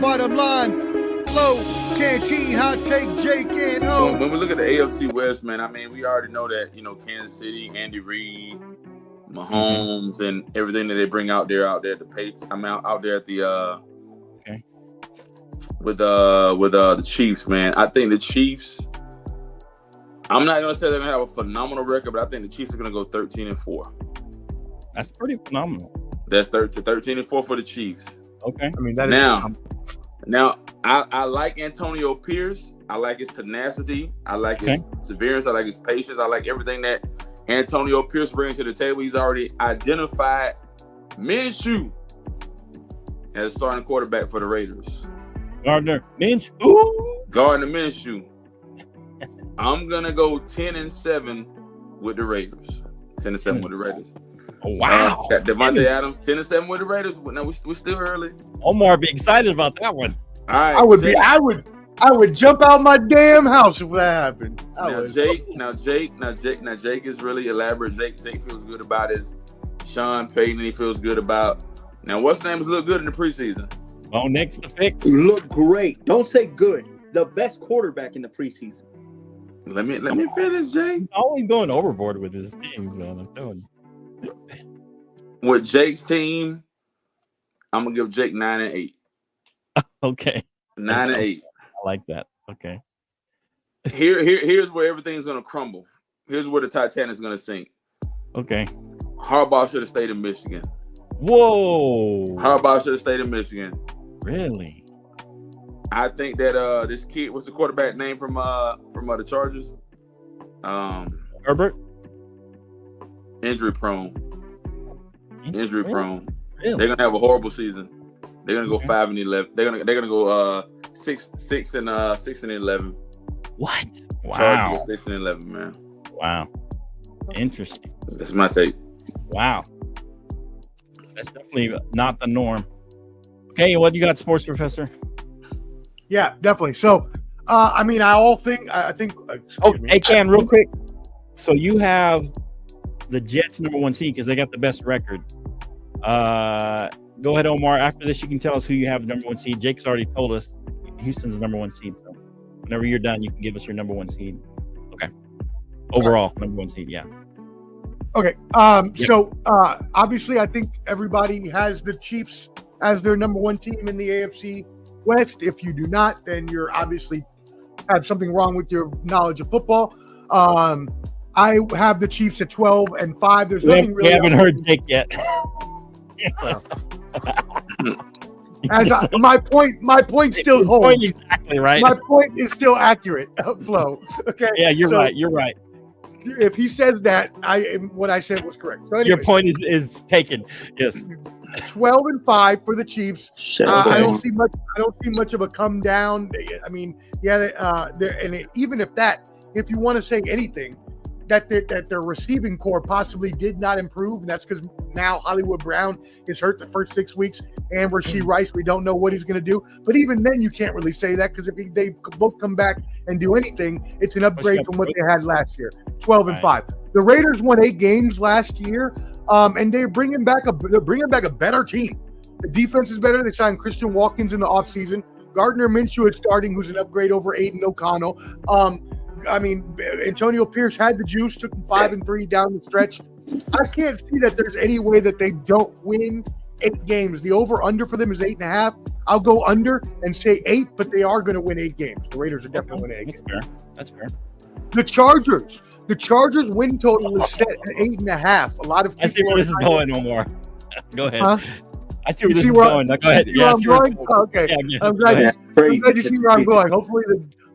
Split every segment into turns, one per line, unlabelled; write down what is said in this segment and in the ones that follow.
Bottom line, Flo, Canteen, Hot Take, Jake, and O.
When we look at the AFC West, man, I mean, we already know that, Kansas City, Andy Reid, Mahomes, and everything that they bring out there at the page. I'm out there at the with the Chiefs, man. I think the Chiefs. I'm not gonna say they're gonna have a phenomenal record, but I think the Chiefs are gonna go 13-4.
That's pretty phenomenal.
That's 13-4 for the Chiefs.
Okay.
I mean, that
now I like Antonio Pierce. I like his tenacity. I like his perseverance. I like his patience. I like everything that Antonio Pierce brings to the table. He's already identified Minshew as a starting quarterback for the Raiders.
Gardner Minshew.
I'm gonna go 10-7 with the Raiders. 10-7 with the Raiders.
Oh, wow.
Got Devontae Adams 10-7 with the Raiders. No, we're still early.
Omar be excited about that one.
All right.
I would jump out my damn house if that happened.
Jake is really elaborate. Jake feels good about his Sean Payton. He feels good about. Now, what's name has looked good in the preseason?
Bo Nix the fix.
Look great. Don't say good. The best quarterback in the preseason.
Let me finish, Jake.
He's always going overboard with his teams, man. I'm telling you.
With Jake's team, I'm gonna give Jake 9-8.
Okay.
9-8.
I like that. Okay.
Here's where everything's gonna crumble. Here's where the Titanic's gonna sink.
Okay.
Harbaugh should have stayed in Michigan.
Whoa.
Harbaugh should have stayed in Michigan.
Really?
I think that this kid, what's the quarterback name from the Chargers?
Herbert?
Injury prone.
Really?
They're gonna have a horrible season. They're gonna go 5-11. They're gonna go 6-11.
What? Wow.
Chargers 6-11, man.
Wow. Interesting.
That's my take.
Wow. That's definitely not the norm. Okay, what you got, Sports Professor?
Yeah, definitely. So, I think.
Hey, Cam, real quick. So you have the Jets number 1 seed because they got the best record. Go ahead, Omar. After this, you can tell us who you have the number 1 seed. Jake's already told us Houston's the number 1 seed. So whenever you're done, you can give us your number 1 seed. Okay. Overall, number 1 seed. Yeah.
Okay. So obviously, I think everybody has the Chiefs as their number 1 team in the AFC West. If you do not, then you're obviously have something wrong with your knowledge of football. I have the Chiefs at 12-5. There's nothing really.
We haven't heard Jake yet.
My point still holds.
Point exactly right.
My point is still accurate. Flo. Okay.
Yeah, you're right. You're right.
If he says that, what I said was correct. So anyways,
your point is taken. Yes.
12-5 for the Chiefs.
Okay.
I don't see much of a come down. I mean, even if you want to say anything, that their receiving core possibly did not improve, and that's because now Hollywood Brown is hurt the first 6 weeks, and Rashee Rice, we don't know what he's going to do. But even then, you can't really say that because if they both come back and do anything, it's an upgrade from what they had last year. 12-5. Right. The Raiders won 8 games last year, and they're bringing back a better team. The defense is better. They signed Christian Watkins in the offseason. Gardner Minshew is starting, who's an upgrade over Aiden O'Connell. Antonio Pierce had the juice, took them 5-3 down the stretch. I can't see that there's any way that they don't win 8 games. The over-under for them is 8.5. I'll go under and say 8, but they are going to win 8 games. The Raiders are definitely winning 8 games.
That's fair.
The Chargers win total is set at 8.5. A lot of people.
I see where this is going no more. Go ahead.
Huh?
I see where this is going. Now, go ahead. Yeah,
okay. Yeah. I'm glad you see where I'm going.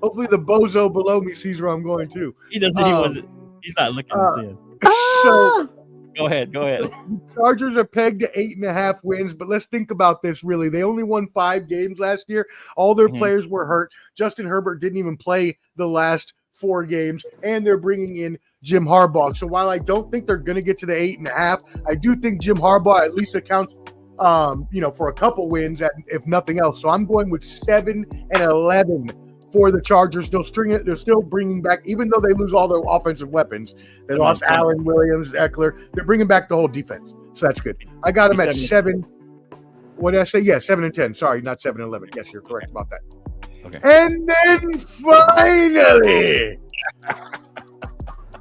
Hopefully the bozo below me sees where I'm going too.
He doesn't. He's not looking to see it.
So
go ahead.
The Chargers are pegged to 8.5 wins, but let's think about this really. They only won 5 games last year. All their players were hurt. Justin Herbert didn't even play the last 4 games, and they're bringing in Jim Harbaugh. So while I don't think they're going to get to the 8.5, I do think Jim Harbaugh at least accounts for a couple wins, if nothing else. So I'm going with 7-11 for the Chargers. They're still bringing back, even though they lose all their offensive weapons. They lost Allen, Williams, Eckler. They're bringing back the whole defense. So that's good. I got them at 7. What did I say? Yeah, 7-10. Sorry, not 7-11. Yes, you're correct about that.
Okay.
And then finally,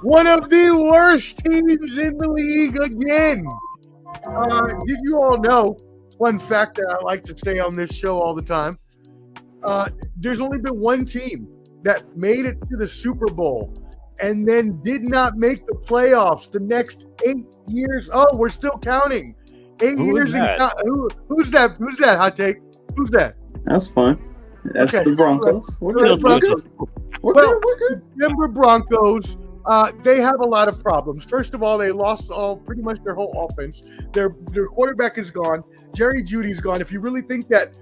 one of the worst teams in the league again. Did you all know? Fun fact that I like to say on this show all the time. There's only been one team that made it to the Super Bowl and then did not make the playoffs the next 8 years. Oh, we're still counting. 8 years. Who's that? Who's that? Hot take. Who's that?
That's fine. That's
Okay.
the Broncos. We're
Well,
good. We're good.
Denver Broncos. They have a lot of problems. First of all, they lost pretty much their whole offense. Their quarterback is gone. Jerry Judy's gone. If you really think that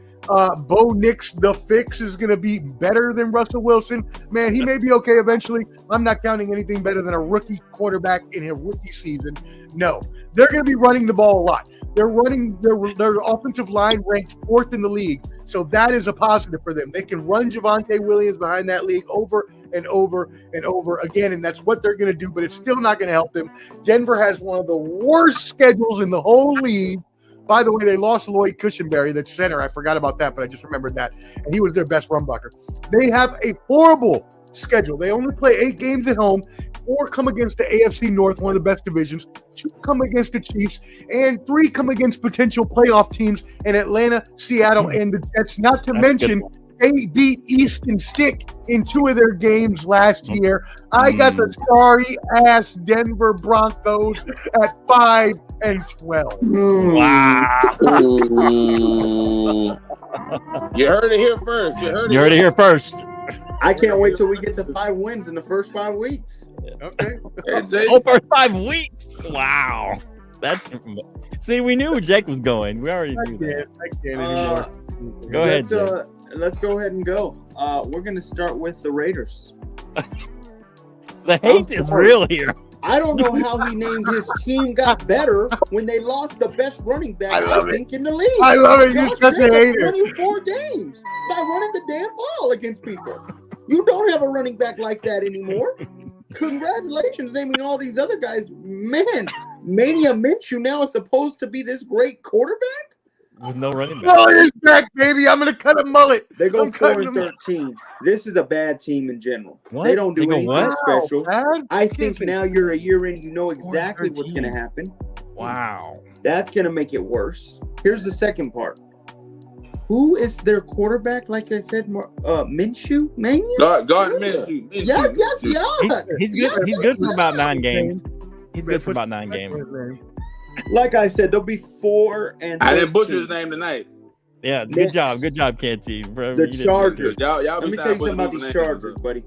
Bo Nix, the fix, is going to be better than Russell Wilson, man, he may be okay eventually. I'm not counting anything better than a rookie quarterback in a rookie season. No, they're going to be running the ball a lot. They're running their offensive line ranked 4th in the league, so that is a positive for them. They can run Javonte Williams behind that league over and over and over again, and that's what they're going to do, but it's still not going to help them. Denver has one of the worst schedules in the whole league. By the way, they lost Lloyd Cushenberry, the center. I forgot about that, but I just remembered that. And he was their best run blocker. They have a horrible schedule. They only play 8 games at home. 4 come against the AFC North, one of the best divisions. 2 come against the Chiefs. And 3 come against potential playoff teams in Atlanta, Seattle, and the Jets. Not to mention, they beat Easton Stick in 2 of their games last year. I got the sorry-ass Denver Broncos at 5-12.
Wow.
You heard it here first.
You heard it here first.
I can't wait till we get to 5 wins in the first 5 weeks.
Okay.
First 5 weeks. Wow. See, we knew where Jake was going. We already knew that.
I can't anymore.
Go ahead, Jake.
Let's go ahead and go. We're going to start with the Raiders.
The hate is real here.
I don't know how he named his team got better when they lost the best running back, I think, in the league.
I love it. You're
Josh
such a
Jacobs
hater.
24 games by running the damn ball against people. You don't have a running back like that anymore. Congratulations naming all these other guys. Man, Mania Minshew now is supposed to be this great quarterback?
With no running back.
Oh, he's back, baby. I'm going to cut a mullet.
They go
I'm cutting
4-13. This is a bad team in general.
What?
They don't do
They go
anything
what?
special.
Man.
I think now you're a year in, you know exactly what's going to happen.
Wow.
That's going to make it worse. Here's the second part. Who is their quarterback? Like I said, Minshew? Mania?
Gardner Minshew.
Yeah.
He's good. He's good for about 9 games. He's good for about 9 games.
Like I said, they'll be 4-13.
I didn't butcher his name tonight.
Yeah, good job. Good job, KT. Bro.
The Chargers.
Y'all
Let me tell you something about these Chargers, buddy.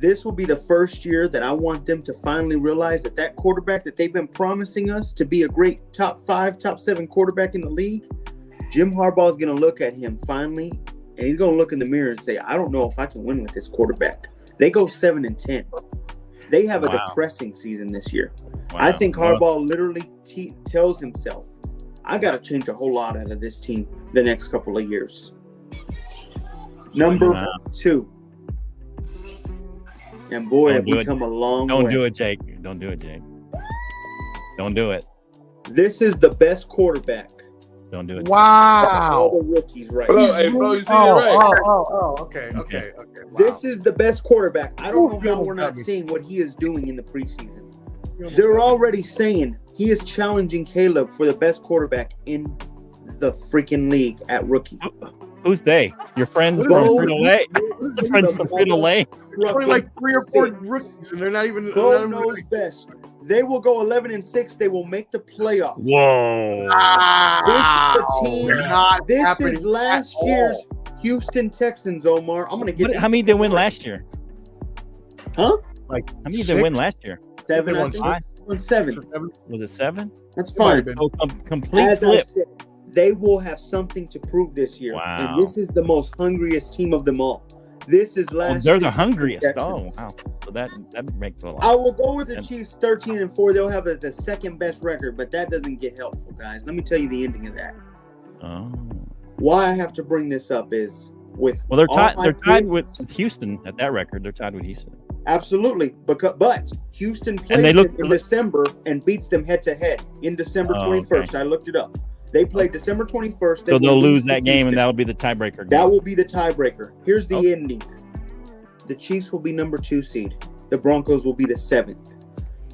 This will be the first year that I want them to finally realize that quarterback that they've been promising us to be a great top 5, top 7 quarterback in the league, Jim Harbaugh is going to look at him finally, and he's going to look in the mirror and say, I don't know if I can win with this quarterback. They go 7-10. They have a depressing season this year. Wow. I think Harbaugh literally tells himself, I got to change a whole lot out of this team the next couple of years. Number 2. And boy, have we come a long way.
Don't do it, Jake. Don't do it, Jake. Don't do it.
This is the best quarterback.
Don't do it.
Wow.
All the rookies right
now. Hey, bro, you see it right.
Okay. Wow.
This is the best quarterback. I don't know how we're not seeing what he is doing in the preseason. They're already saying he is challenging Caleb for the best quarterback in the freaking league at rookie.
Who's they? Your friends from Frito-Lay? The friends from Frito-Lay?
Only like 3 or 4 rookies, and they're not even.
Bo knows best. They will go 11-6. They will make the playoffs.
Whoa!
This is last year's Houston Texans. Omar, I'm gonna get.
How many did they win last year?
Huh?
Like
how many did they win last year?
7. I think. 7.
Was it 7?
That's fine.
So, complete flip.
They will have something to prove this year.
Wow.
And this is the most hungriest team of them all. This is last.
They're the hungriest.
Texans.
Oh, wow. So that makes a lot.
I will go with the Chiefs 13-4. They'll have the second best record, but that doesn't get helpful, guys. Let me tell you the ending of that.
Oh.
Why I have to bring this up is with
they're tied with Houston at that record. They're tied with Houston.
Absolutely, but Houston plays them in December and beats them head to head in December 21st. Okay. I looked it up. They play December 21st.
So they'll lose that game, and that'll be the tiebreaker game.
That will be the tiebreaker. Here's the ending. The Chiefs will be number 2 seed. The Broncos will be the 7th.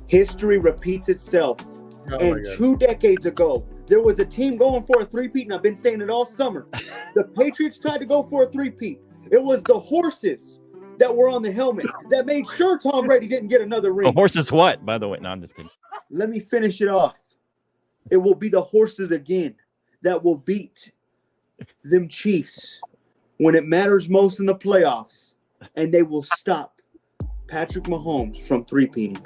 History repeats itself. And 2 decades ago, there was a team going for a three-peat, and I've been saying it all summer. The Patriots tried to go for a three-peat. It was the horses that were on the helmet that made sure Tom Brady didn't get another ring.
The horses what, by the way? No, I'm just kidding.
Let me finish it off. It will be the horses again that will beat them Chiefs when it matters most in the playoffs, and they will stop Patrick Mahomes from three-peating.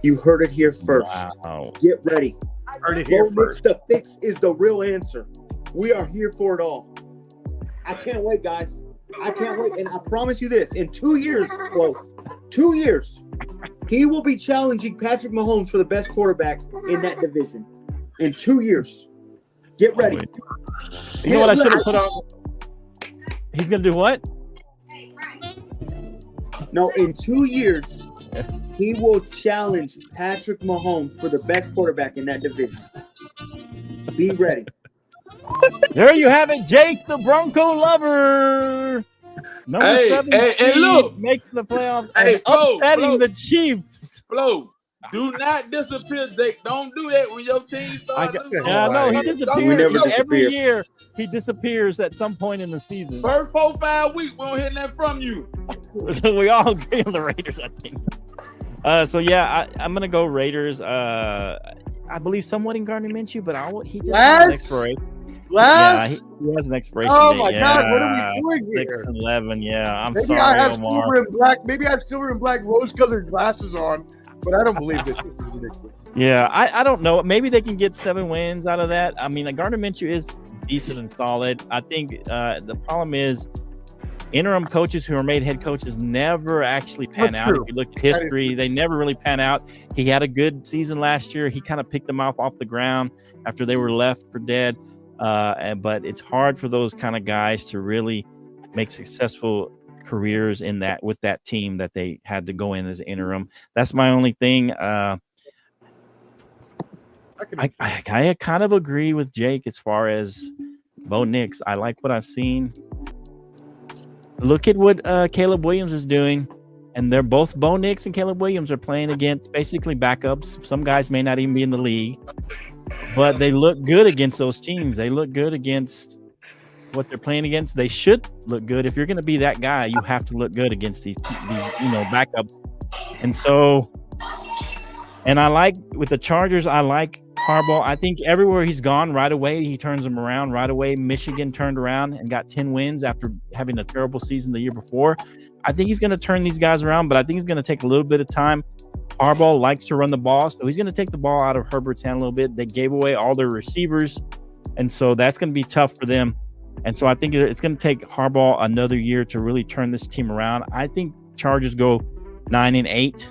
You heard it here first.
Wow.
Get ready.
Heard it here first.
The fix is the real answer. We are here for it all. I can't wait, guys. I can't wait. And I promise you this, in 2 years, Flo, 2 years, he will be challenging Patrick Mahomes for the best quarterback in that division. In 2 years. Get ready.
You know what I should have put on? He's going to do what?
No, in 2 years, he will challenge Patrick Mahomes for the best quarterback in that division. Be ready.
There you have it, Jake, the Bronco lover. Number 7
hey, look.
making the playoffs
Hey,
and
Flo,
upsetting the Chiefs.
Flo, do not disappear, Jake. Don't do that when your team starts.
Yeah, no, he disappears.
never
Every
disappear.
year, he disappears at some point in the season.
First 4-5 weeks, we don't hear nothing from you.
So we all agree on the Raiders, I think. So yeah, I'm gonna go Raiders. I believe somewhat in Gardner Minshew, but he just has an expiration.
Last?
Yeah, he has an expiration
Oh
date.
my God, what are we doing
6
here?
and 11. Yeah, I'm
Maybe
sorry,
I have
Omar.
silver and black. Maybe I have silver and black rose-colored glasses on, but I don't believe this. This is ridiculous.
Yeah, I don't know. Maybe they can get 7 wins out of that. I mean, Gardner Minshew is decent and solid. I think the problem is interim coaches who are made head coaches never actually pan
That's
out.
true.
If you look at history, they never really pan out. He had a good season last year. He kind of picked them off the ground after they were left for dead. But it's hard for those kind of guys to really make successful careers with that team that they had to go in as interim. That's my only thing. I kind of agree with Jake as far as Bo Nix. I like what I've seen. Look at what Caleb Williams is doing, and they're both Bo Nix and Caleb Williams are playing against basically backups. Some guys may not even be in the league, but they look good against those teams. They look good against what they're playing against. They should look good. If you're going to be that guy, you have to look good against these backups. And so, and I like with the Chargers, I like Harbaugh. I think everywhere he's gone, right away he turns them around. Right away, Michigan turned around and got 10 wins after having a terrible season the year before. I think he's going to turn these guys around, but I think he's going to take a little bit of time. Harbaugh likes to run the ball, so he's going to take the ball out of Herbert's hand a little bit. They gave away all their receivers, and so that's going to be tough for them. And so I think it's going to take Harbaugh another year to really turn this team around. I think Chargers go 9-8,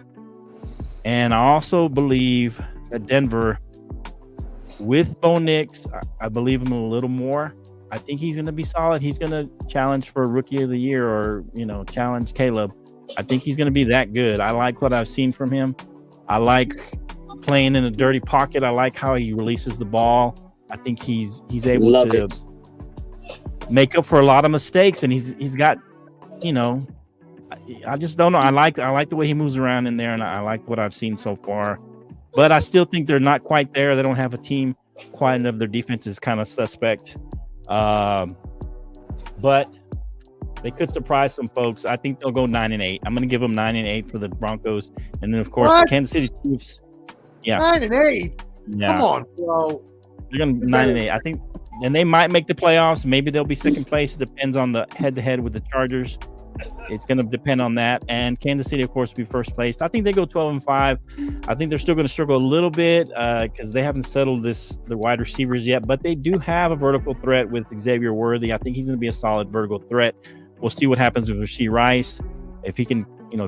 and I also believe that Denver, with Bo Nix, I believe him a little more. I think he's going to be solid. He's going to challenge for Rookie of the Year or, challenge Caleb. I think he's going to be that good. I like what I've seen from him. I like playing in a dirty pocket. I like how he releases the ball. I think he's able to make up for a lot of mistakes, and he's got, I just don't know. I like the way he moves around in there, and I like what I've seen so far. But I still think they're not quite there. They don't have a team quite enough. Their defense is kind of suspect. But they could surprise some folks. I think they'll go 9-8. I'm going to give them 9-8 for the Broncos. And then, of course, the Kansas City Chiefs. Yeah.
9-8?
Yeah.
Come on, bro.
They're going to 9-8. I think, and they might make the playoffs. Maybe they'll be second place. It depends on the head-to-head with the Chargers. It's going to depend on that. And Kansas City, of course, will be first place. I think they go 12-5. I think they're still going to struggle a little bit because they haven't settled the wide receivers yet. But they do have a vertical threat with Xavier Worthy. I think he's going to be a solid vertical threat. We'll see what happens with Rashee Rice. If he can,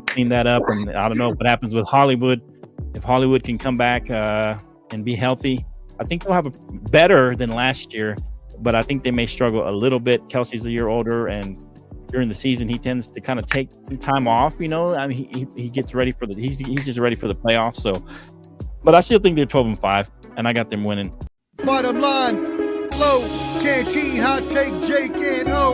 clean that up. And I don't know what happens with Hollywood. If Hollywood can come back and be healthy, I think they'll have a better than last year. But I think they may struggle a little bit. Kelsey's a year older, and during the season, he tends to kind of take some time off. I mean, he gets ready for he's just ready for the playoffs. So, but I still think they're 12-5, and I got them winning.
Bottom line,
flow. Canteen, hot take, Jake and O.